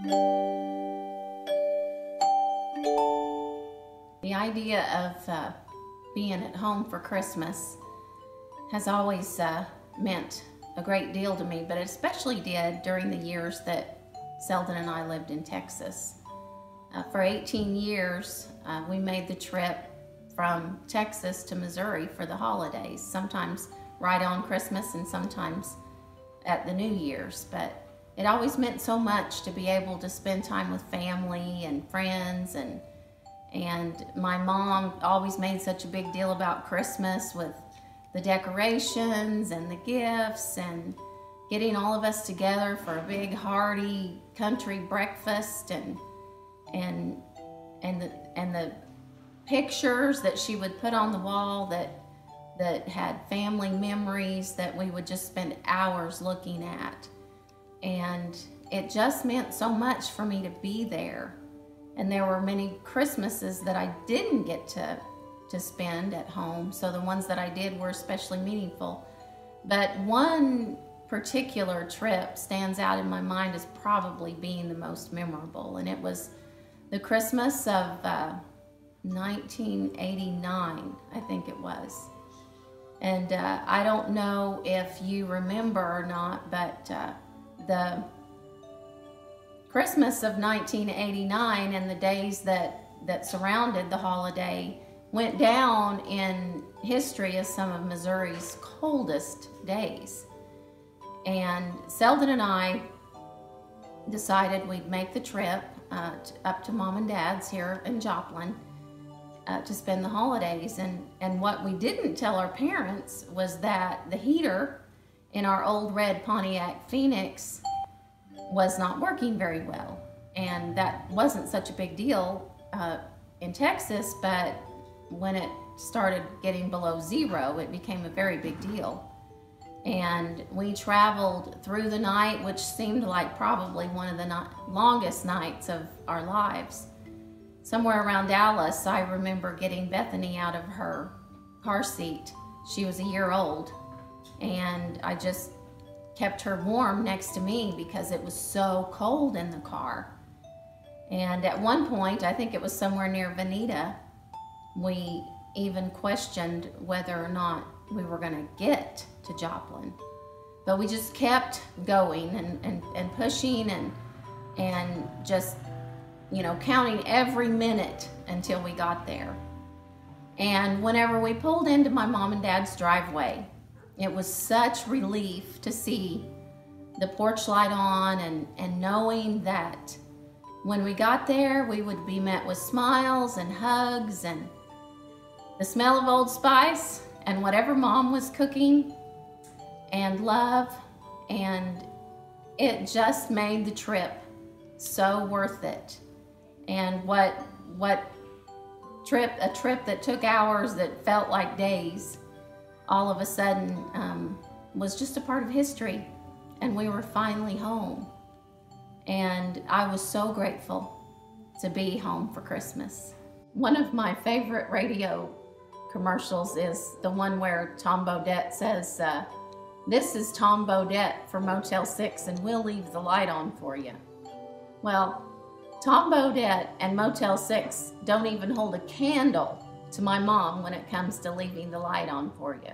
The idea of being at home for Christmas has always meant a great deal to me, but it especially did during the years that Selden and I lived in Texas. For 18 years, we made the trip from Texas to Missouri for the holidays, sometimes right on Christmas and sometimes at the New Year's. But it always meant so much to be able to spend time with family and friends, and my mom always made such a big deal about Christmas with the decorations and the gifts and getting all of us together for a big hearty country breakfast, and the pictures that she would put on the wall that had family memories that we would just spend hours looking at. And it just meant so much for me to be there. And there were many Christmases that I didn't get to spend at home, so the ones that I did were especially meaningful. But one particular trip stands out in my mind as probably being the most memorable, and it was the Christmas of 1989, I think it was. And I don't know if you remember or not, but the Christmas of 1989 and the days that surrounded the holiday went down in history as some of Missouri's coldest days. And Selden and I decided we'd make the trip up to Mom and Dad's here in Joplin to spend the holidays. And what we didn't tell our parents was that the heater in our old red Pontiac Phoenix was not working very well. And that wasn't such a big deal in Texas, but when it started getting below zero, it became a very big deal. And we traveled through the night, which seemed like probably one of the longest nights of our lives. Somewhere around Dallas, I remember getting Bethany out of her car seat. She was a year old, and I just kept her warm next to me because it was so cold in the car. And at one point, I think it was somewhere near Veneta, we even questioned whether or not we were going to get to Joplin. But we just kept going and pushing and just, you know, counting every minute until we got there. And whenever we pulled into my mom and dad's driveway, it was such relief to see the porch light on and knowing that when we got there, we would be met with smiles and hugs and the smell of Old Spice and whatever Mom was cooking and love. And it just made the trip so worth it. And a trip that took hours that felt like days, all of a sudden was just a part of history. And we were finally home. And I was so grateful to be home for Christmas. One of my favorite radio commercials is the one where Tom Bodett says, "This is Tom Bodett for Motel 6 and we'll leave the light on for you." Well, Tom Bodett and Motel 6 don't even hold a candle to my mom when it comes to leaving the light on for you.